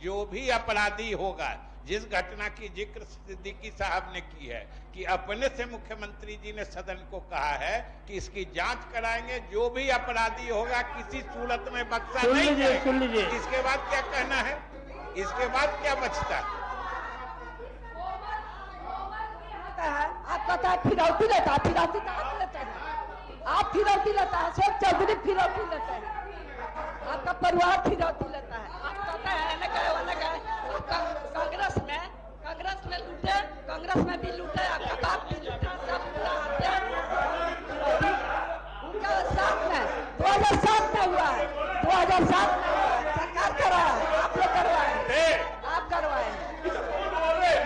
जो भी अपराधी होगा, जिस घटना की जिक्र सिद्दीकी साहब ने की है कि अपने से मुख्यमंत्री जी ने सदन को कहा है कि इसकी जांच कराएंगे, जो भी अपराधी होगा किसी सूरत में बख्शा नहीं जाएगा। सुन लीजिए। इसके बाद क्या कहना है, इसके बाद क्या बचता है? आप कहता है फिरौती लेता है, फिरौती तो आप लेते हैं, आप फिरौती लेता है, अशोक चौधरी फिरौती लेते हैं, आपका परिवार फिरौती लेता है। आप कहते हैं अलग है, कांग्रेस में लूटे, कांग्रेस में भी लूटे, आपका बाप भी लूटे, सब उनका साथ में 2007 में हुआ है, 2007 में सरकार करवाया है, आप लोग करवाए, आप करवाए।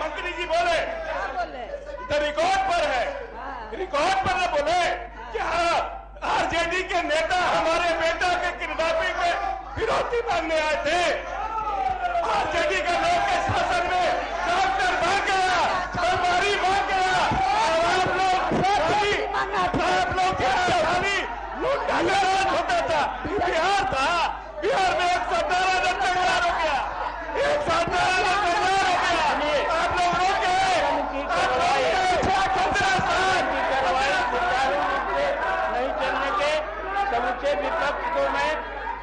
मंत्री जी बोले, क्या बोले? रिकॉर्ड पर है, रिकॉर्ड पर न बोले क्या आरजेडी के नेता हमारे बेटा के किडनैपिंग में फिरौती मांगने आए थे। आरजेडी का लोग के शासन में डॉक्टर भाग गया, बीमारी भाग गया, आप लोग क्या खाली लूटा का राज होता था। बिहार था, बिहार में 118 रन तैयार हो गया, 118 रन तैयार हो गया, आप लोग रोक गए। नहीं चलने के समूचे विपक्ष को मैं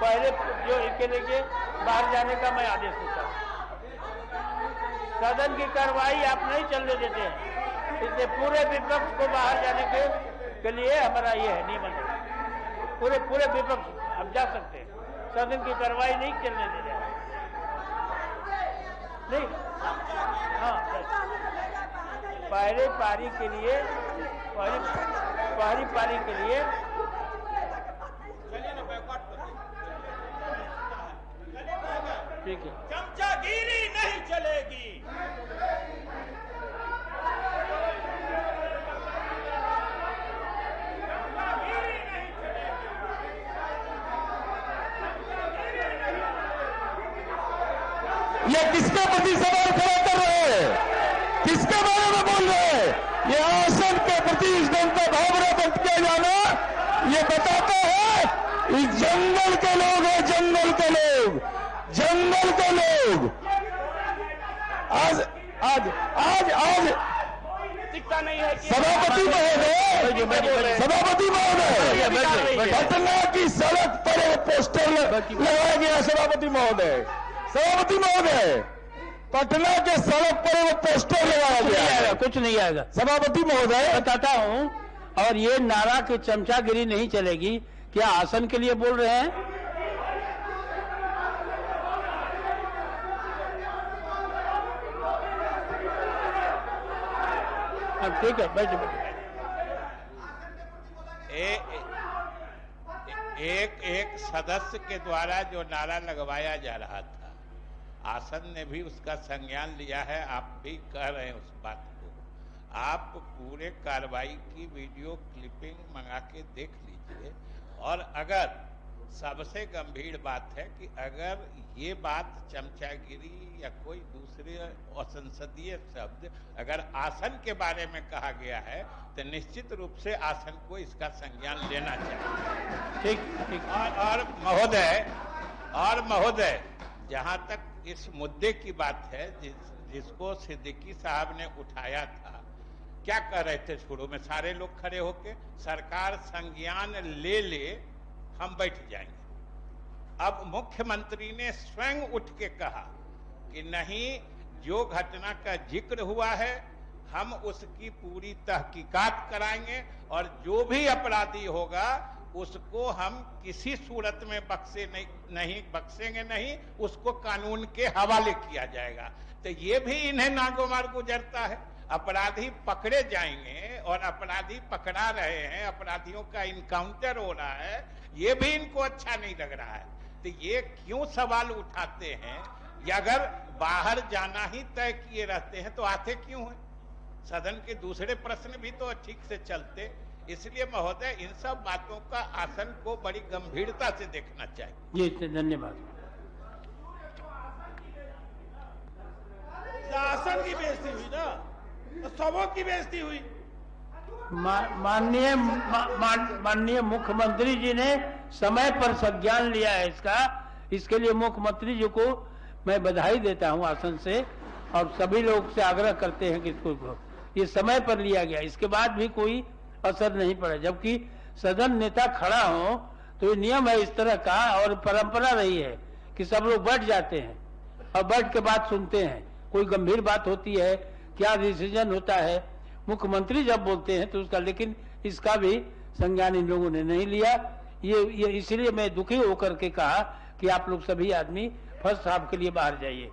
पहले जो के लिए बाहर जाने का मैं आदेश देता हूँ। सदन की कार्रवाई आप नहीं चलने देते हैं, इसलिए पूरे विपक्ष को बाहर जाने के लिए हमारा ये है नियमन है। पूरे विपक्ष अब जा सकते हैं, सदन की कार्रवाई नहीं चलने दे रहे नहीं। हाँ, पहले पारी के लिए पहली पारी के लिए ठीक है, चमचागिरी नहीं चलेगी। ये किसके प्रति सवाल खड़ा कर रहे हैं, किसके बारे में बोल रहे हैं? ये आसन के प्रति इस ढंग का भावना व्यक्त किया जाना ये बताता है इस जंगल के लोग हैं, जंगल के लोग, जंगल के लोग। आज आज आज आज दिखता नहीं है कि सभापति महोदय, घटना की सड़क पर एक पोस्टर लगाया गया। सभापति महोदय, पटना के सड़क पर वो पोस्टर लगाया गया। कुछ नहीं आएगा। सभापति महोदय, बताता हूँ, और ये नारा की चमचागिरी नहीं चलेगी। क्या आसन के लिए बोल रहे हैं? ठीक है, बैठ एक सदस्य के द्वारा जो नारा लगवाया जा रहा था, आसन ने भी उसका संज्ञान लिया है। आप भी कह रहे हैं उस बात को। आप पूरे कार्रवाई की वीडियो क्लिपिंग मंगा के देख लीजिए। और अगर सबसे गंभीर बात है कि अगर ये बात चमचागिरी या कोई दूसरे असंसदीय शब्द अगर आसन के बारे में कहा गया है तो निश्चित रूप से आसन को इसका संज्ञान लेना चाहिए। ठीक। और महोदय, जहां तक इस मुद्दे की बात है जिसको सिद्दीकी साहब ने उठाया था, क्या कह रहे थे शुरू में सारे लोग खड़े होके, सरकार संज्ञान ले हम बैठ जाएंगे। अब मुख्यमंत्री ने स्वयं उठ के कहा कि नहीं, जो घटना का जिक्र हुआ है हम उसकी पूरी तहकीकात कराएंगे और जो भी अपराधी होगा उसको हम किसी सूरत में बख्शेंगे नहीं, उसको कानून के हवाले किया जाएगा। तो ये भी इन्हें नागोमार गुजरता है। अपराधी पकड़े जाएंगे और अपराधी पकड़ा रहे हैं, अपराधियों का इनकाउंटर हो रहा है, ये भी इनको अच्छा नहीं लग रहा है। तो ये क्यों सवाल उठाते हैं? या अगर बाहर जाना ही तय किए रहते हैं तो आते क्यों हैं? सदन के दूसरे प्रश्न भी तो ठीक से चलते। इसलिए महोदय, इन सब बातों का आसन को बड़ी गंभीरता से देखना चाहिए। जी, धन्यवाद। आसन की बेइज्जती हुई ना, तो सबों की बेइज्जती हुई। माननीय मुख्यमंत्री जी ने समय पर संज्ञान लिया है इसका। इसके लिए मुख्यमंत्री जी को मैं बधाई देता हूं आसन से, और सभी लोग से आग्रह करते हैं कि इसको ये समय पर लिया गया, इसके बाद भी कोई असर नहीं पड़ा। जबकि सदन नेता खड़ा हो तो ये नियम है इस तरह का, और परंपरा रही है कि सब लोग बैठ जाते हैं और बैठ के बात सुनते हैं। कोई गंभीर बात होती है, क्या डिसीजन होता है, मुख्यमंत्री जब बोलते हैं तो उसका, लेकिन इसका भी संज्ञान इन लोगों ने नहीं लिया। ये इसलिए मैं दुखी होकर के कहा कि आप लोग सभी आदमी फर्स्ट हाफ के लिए बाहर जाइए।